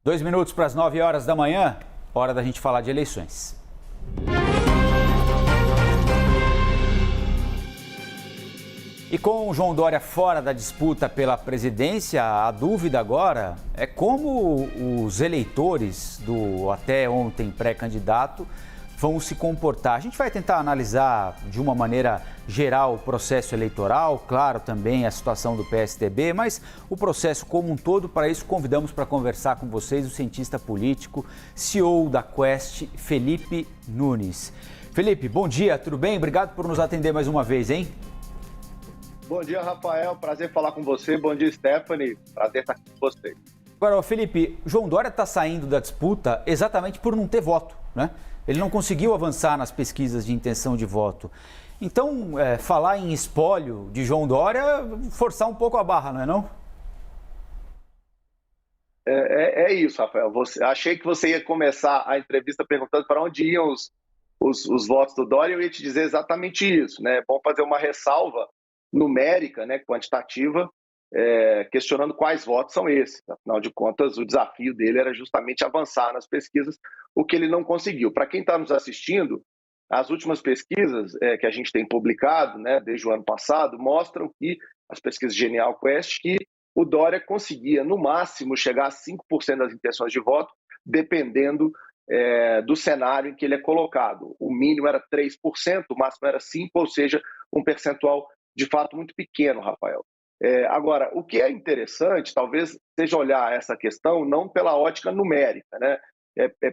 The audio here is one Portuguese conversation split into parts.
2 minutos para as 9 horas da manhã, hora da gente falar de eleições. E com o João Dória fora da disputa pela presidência, a dúvida agora é como os eleitores do até ontem pré-candidato vão se comportar. A gente vai tentar analisar de uma maneira geral o processo eleitoral, claro, também a situação do PSDB, mas o processo como um todo. Para isso, convidamos para conversar com vocês o cientista político, CEO da Quest, Felipe Nunes. Felipe, bom dia, tudo bem? Obrigado por nos atender mais uma vez, hein? Bom dia, Rafael. Prazer falar com você. Bom dia, Stephanie. Prazer estar aqui com você. Agora, Felipe, João Dória está saindo da disputa exatamente por não ter voto, né? Ele não conseguiu avançar nas pesquisas de intenção de voto. Então, falar em espólio de João Dória, forçar um pouco a barra, não é não? É isso, Rafael. Achei que você ia começar a entrevista perguntando para onde iam os votos do Dória. Eu ia te dizer exatamente isso, né? É bom fazer uma ressalva numérica, né, quantitativa, questionando quais votos são esses. Afinal de contas, o desafio dele era justamente avançar nas pesquisas, o que ele não conseguiu. Para quem está nos assistindo, as últimas pesquisas que a gente tem publicado, né, desde o ano passado, mostram que as pesquisas Genial Quest, que o Dória conseguia, no máximo, chegar a 5% das intenções de voto, dependendo do cenário em que ele é colocado. O mínimo era 3%, o máximo era 5%, ou seja, um percentual de fato muito pequeno, Rafael. Agora, o que é interessante, talvez seja olhar essa questão não pela ótica numérica, né?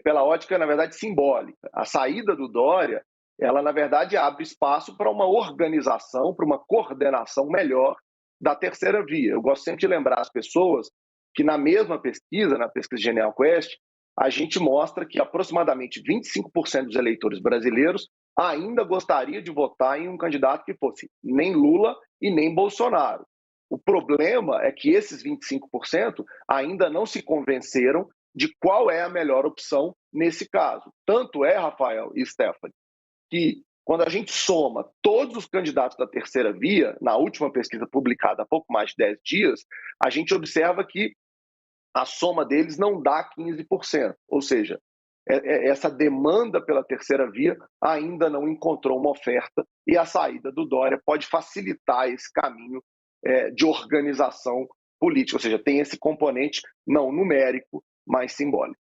Pela ótica, na verdade, simbólica. A saída do Dória, ela, na verdade, abre espaço para uma organização, para uma coordenação melhor da terceira via. Eu gosto sempre de lembrar as pessoas que na mesma pesquisa, na pesquisa Genial Quest, a gente mostra que aproximadamente 25% dos eleitores brasileiros ainda gostaria de votar em um candidato que fosse nem Lula e nem Bolsonaro. O problema é que esses 25% ainda não se convenceram de qual é a melhor opção nesse caso. Tanto é, Rafael e Stephanie, que quando a gente soma todos os candidatos da terceira via, na última pesquisa publicada há pouco mais de 10 dias, a gente observa que a soma deles não dá 15%. Ou seja, essa demanda pela terceira via ainda não encontrou uma oferta e a saída do Dória pode facilitar esse caminho de organização política, ou seja, tem esse componente não numérico, mas simbólico.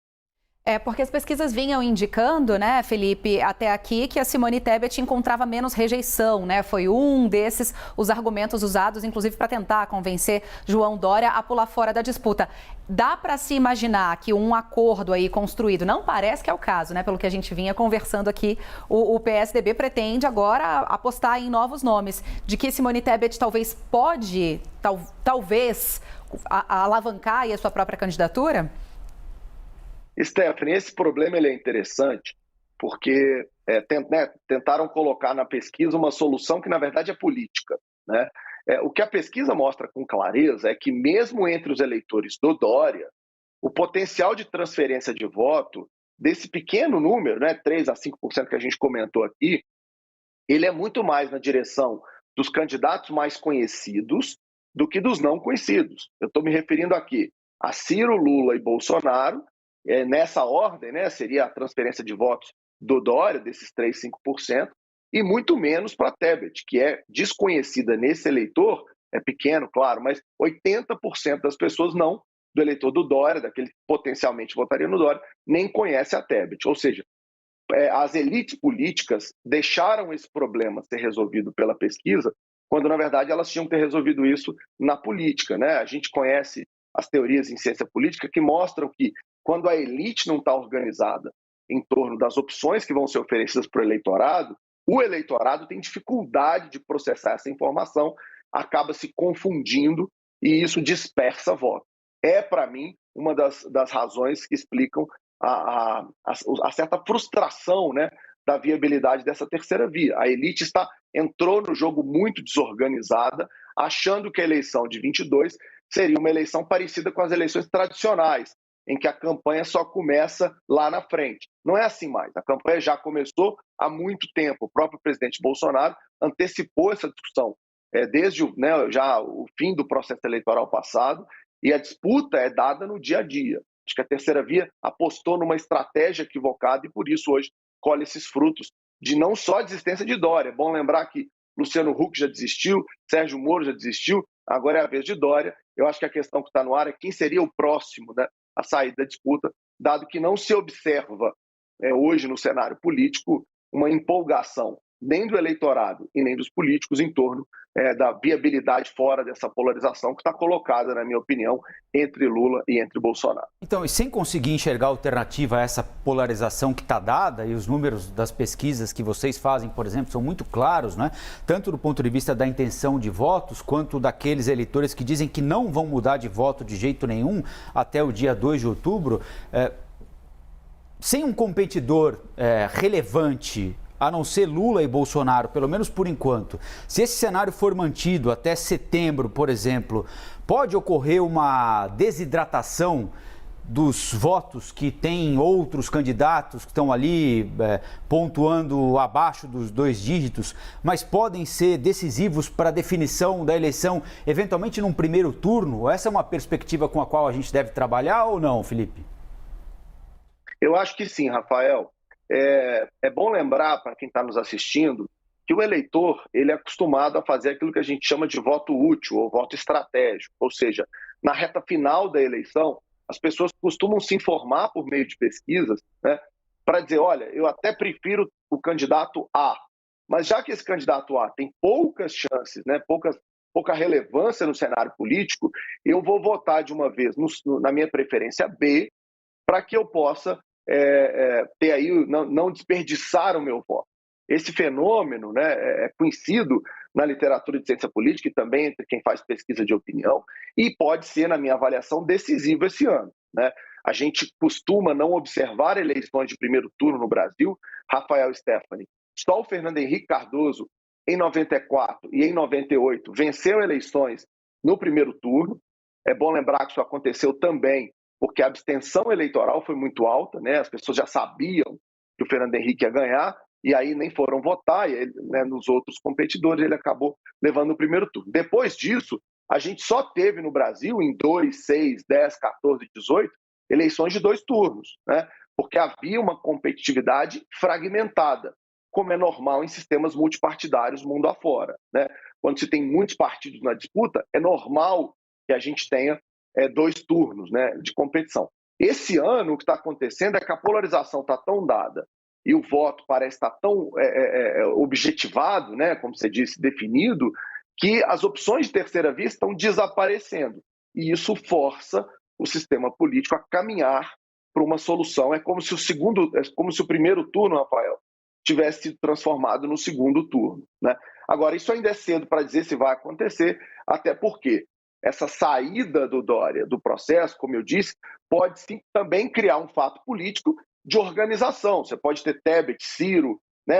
Porque as pesquisas vinham indicando, né, Felipe, até aqui, que a Simone Tebet encontrava menos rejeição, né? Foi um desses os argumentos usados, inclusive, para tentar convencer João Dória a pular fora da disputa. Dá para se imaginar que um acordo aí construído, não parece que é o caso, né? Pelo que a gente vinha conversando aqui, o PSDB pretende agora apostar em novos nomes, de que Simone Tebet talvez talvez alavancar aí a sua própria candidatura? Stephanie, esse problema ele é interessante porque tentaram colocar na pesquisa uma solução que, na verdade, é política, né? O que a pesquisa mostra com clareza é que, mesmo entre os eleitores do Dória, o potencial de transferência de voto desse pequeno número, né, 3 a 5% que a gente comentou aqui, ele é muito mais na direção dos candidatos mais conhecidos do que dos não conhecidos. Eu estou me referindo aqui a Ciro, Lula e Bolsonaro. Nessa ordem, né, seria a transferência de votos do Dória, desses 3, 5%, e muito menos para Tebet, que é desconhecida nesse eleitor, é pequeno, claro, mas 80% das pessoas não, do eleitor do Dória, daquele que potencialmente votaria no Dória, nem conhece a Tebet. Ou seja, as elites políticas deixaram esse problema ser resolvido pela pesquisa, quando, na verdade, elas tinham que ter resolvido isso na política, né? A gente conhece as teorias em ciência política que mostram que, quando a elite não está organizada em torno das opções que vão ser oferecidas para o eleitorado tem dificuldade de processar essa informação, acaba se confundindo e isso dispersa voto. Para mim, uma das razões que explicam a certa frustração, né, da viabilidade dessa terceira via. A elite entrou no jogo muito desorganizada, achando que a eleição de 22 seria uma eleição parecida com as eleições tradicionais, em que a campanha só começa lá na frente. Não é assim mais. A campanha já começou há muito tempo. O próprio presidente Bolsonaro antecipou essa discussão desde já o fim do processo eleitoral passado, e a disputa é dada no dia a dia. Acho que a terceira via apostou numa estratégia equivocada e por isso hoje colhe esses frutos de não só a desistência de Dória. É bom lembrar que Luciano Huck já desistiu, Sérgio Moro já desistiu, agora é a vez de Dória. Eu acho que a questão que está no ar é quem seria o próximo, né, a sair da disputa, dado que não se observa hoje no cenário político uma empolgação nem do eleitorado e nem dos políticos em torno da viabilidade fora dessa polarização que está colocada, na minha opinião, entre Lula e entre Bolsonaro. Então, e sem conseguir enxergar alternativa a essa polarização que está dada, e os números das pesquisas que vocês fazem, por exemplo, são muito claros, né? Tanto do ponto de vista da intenção de votos, quanto daqueles eleitores que dizem que não vão mudar de voto de jeito nenhum até o dia 2 de outubro. Sem um competidor relevante, a não ser Lula e Bolsonaro, pelo menos por enquanto, se esse cenário for mantido até setembro, por exemplo, pode ocorrer uma desidratação dos votos que tem outros candidatos que estão ali pontuando abaixo dos 2 dígitos, mas podem ser decisivos para a definição da eleição, eventualmente num primeiro turno? Essa é uma perspectiva com a qual a gente deve trabalhar ou não, Felipe? Eu acho que sim, Rafael. É bom lembrar para quem está nos assistindo que o eleitor ele é acostumado a fazer aquilo que a gente chama de voto útil ou voto estratégico, ou seja, na reta final da eleição, as pessoas costumam se informar por meio de pesquisas, né, para dizer, olha, eu até prefiro o candidato A, mas já que esse candidato A tem poucas chances, né, pouca relevância no cenário político, eu vou votar de uma vez na minha preferência B, para que eu possa ter aí, não desperdiçar o meu voto. Esse fenômeno, né, é conhecido na literatura de ciência política e também entre quem faz pesquisa de opinião e pode ser, na minha avaliação, decisivo esse ano, né? A gente costuma não observar eleições de primeiro turno no Brasil, Rafael Stephanie. Só o Fernando Henrique Cardoso, em 94 e em 98, venceu eleições no primeiro turno. É bom lembrar que isso aconteceu também porque a abstenção eleitoral foi muito alta, né? As pessoas já sabiam que o Fernando Henrique ia ganhar, e aí nem foram votar, e ele, né, nos outros competidores ele acabou levando o primeiro turno. Depois disso, a gente só teve no Brasil, em 2, 6, 10, 14, 18, eleições de 2 turnos, né? Porque havia uma competitividade fragmentada, como é normal em sistemas multipartidários mundo afora, né? Quando se tem muitos partidos na disputa, é normal que a gente tenha 2 turnos, né, de competição. Esse ano, o que está acontecendo é que a polarização está tão dada e o voto parece estar tão objetivado, né, como você disse, definido, que as opções de terceira via estão desaparecendo. E isso força o sistema político a caminhar para uma solução. É como se o primeiro turno, Rafael, tivesse sido transformado no segundo turno, né? Agora, isso ainda é cedo para dizer se vai acontecer, até porque essa saída do Dória do processo, como eu disse, pode sim também criar um fato político de organização. Você pode ter Tebet, Ciro, né,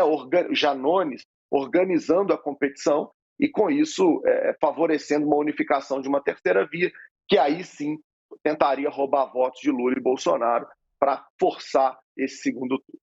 Janones organizando a competição e, com isso, favorecendo uma unificação de uma terceira via, que aí sim tentaria roubar votos de Lula e Bolsonaro para forçar esse segundo turno.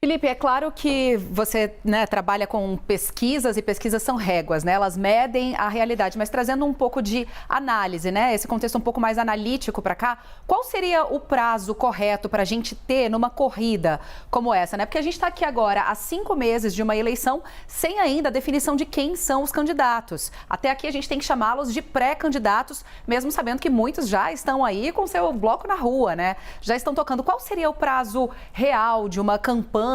Felipe, é claro que você, né, trabalha com pesquisas e pesquisas são réguas, né? Elas medem a realidade, mas trazendo um pouco de análise, né? Esse contexto um pouco mais analítico para cá, qual seria o prazo correto para a gente ter numa corrida como essa, né? Porque a gente está aqui agora há 5 meses de uma eleição sem ainda a definição de quem são os candidatos. Até aqui a gente tem que chamá-los de pré-candidatos, mesmo sabendo que muitos já estão aí com seu bloco na rua, né? Já estão tocando. Qual seria o prazo real de uma campanha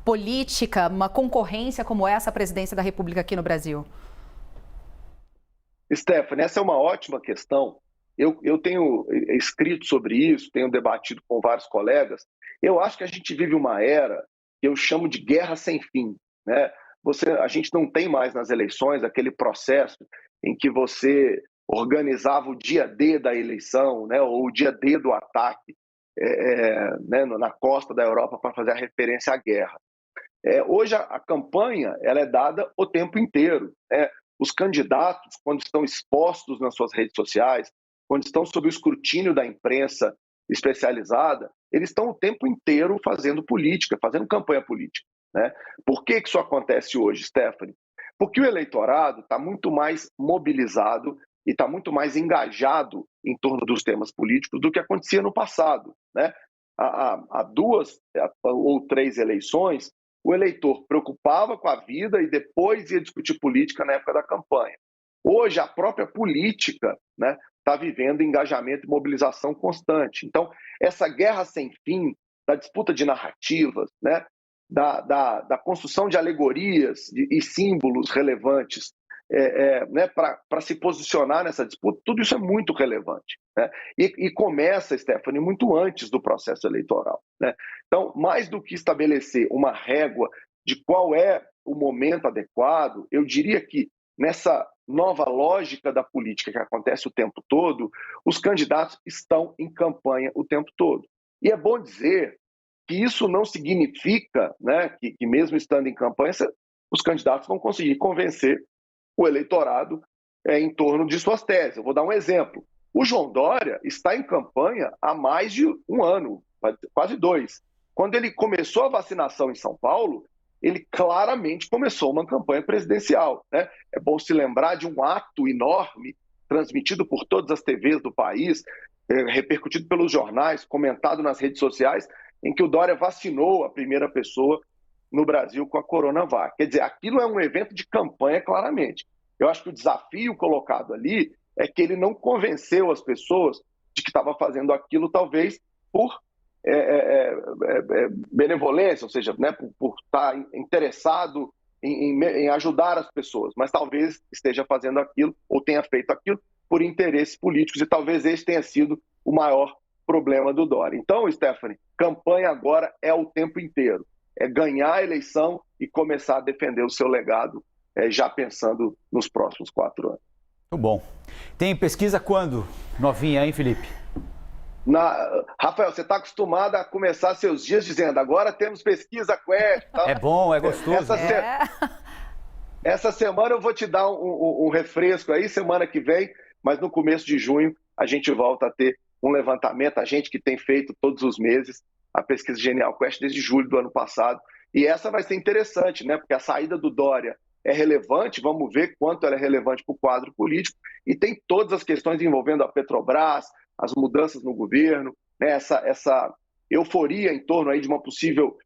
política, uma concorrência como essa à presidência da República aqui no Brasil? Stephanie, essa é uma ótima questão. Eu tenho escrito sobre isso, tenho debatido com vários colegas. Eu acho que a gente vive uma era que eu chamo de guerra sem fim, né? A gente não tem mais nas eleições aquele processo em que você organizava o dia D da eleição, né, ou o dia D do ataque, né, na costa da Europa para fazer a referência à guerra. Hoje a campanha ela é dada o tempo inteiro, né? Os candidatos, quando estão expostos nas suas redes sociais, quando estão sob o escrutínio da imprensa especializada, eles estão o tempo inteiro fazendo política, fazendo campanha política, né? Por que isso acontece hoje, Stephanie? Porque o eleitorado está muito mais mobilizado e está muito mais engajado em torno dos temas políticos do que acontecia no passado, né? Há 2 ou 3 eleições, o eleitor preocupava com a vida e depois ia discutir política na época da campanha. Hoje, a própria política, né, está vivendo engajamento e mobilização constante. Então, essa guerra sem fim, da disputa de narrativas, né, da construção de alegorias e símbolos relevantes, né, para se posicionar nessa disputa, tudo isso é muito relevante, né? E começa, Stephanie, muito antes do processo eleitoral, né? Então, mais do que estabelecer uma régua de qual é o momento adequado, eu diria que nessa nova lógica da política que acontece o tempo todo, os candidatos estão em campanha o tempo todo. E é bom dizer que isso não significa, né, que mesmo estando em campanha, os candidatos vão conseguir convencer o eleitorado em torno de suas teses. Eu vou dar um exemplo. O João Dória está em campanha há mais de 1 ano, quase 2. Quando ele começou a vacinação em São Paulo, ele claramente começou uma campanha presidencial, né? É bom se lembrar de um ato enorme, transmitido por todas as TVs do país, repercutido pelos jornais, comentado nas redes sociais, em que o Dória vacinou a primeira pessoa no Brasil com a Coronavac. Quer dizer, aquilo é um evento de campanha, claramente. Eu acho que o desafio colocado ali é que ele não convenceu as pessoas de que estava fazendo aquilo, talvez, por benevolência, ou seja, né, por estar interessado em ajudar as pessoas, mas talvez esteja fazendo aquilo, ou tenha feito aquilo, por interesses políticos, e talvez esse tenha sido o maior problema do Dória. Então, Stephanie, campanha agora é o tempo inteiro. É ganhar a eleição e começar a defender o seu legado, já pensando nos próximos 4 anos. Muito bom. Tem pesquisa quando? Novinha, hein, Felipe? Rafael, você está acostumado a começar seus dias dizendo, agora temos pesquisa Quest. Tá? É bom, é gostoso. Essa semana eu vou te dar um refresco aí, semana que vem, mas no começo de junho a gente volta a ter um levantamento, a gente que tem feito todos os meses a pesquisa Genial Quest desde julho do ano passado. E essa vai ser interessante, né? Porque a saída do Dória é relevante, vamos ver quanto ela é relevante para o quadro político, e tem todas as questões envolvendo a Petrobras, as mudanças no governo, né? Essa euforia em torno aí de uma possível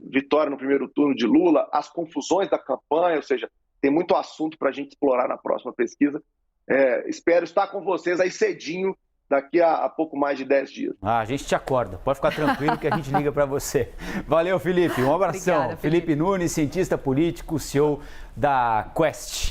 vitória no primeiro turno de Lula, as confusões da campanha, ou seja, tem muito assunto para a gente explorar na próxima pesquisa. Espero estar com vocês aí cedinho, daqui a pouco mais de 10 dias. A gente te acorda, pode ficar tranquilo que a gente liga para você. Valeu, Felipe, um abração. Obrigada, Felipe Nunes, cientista político, CEO da Quest.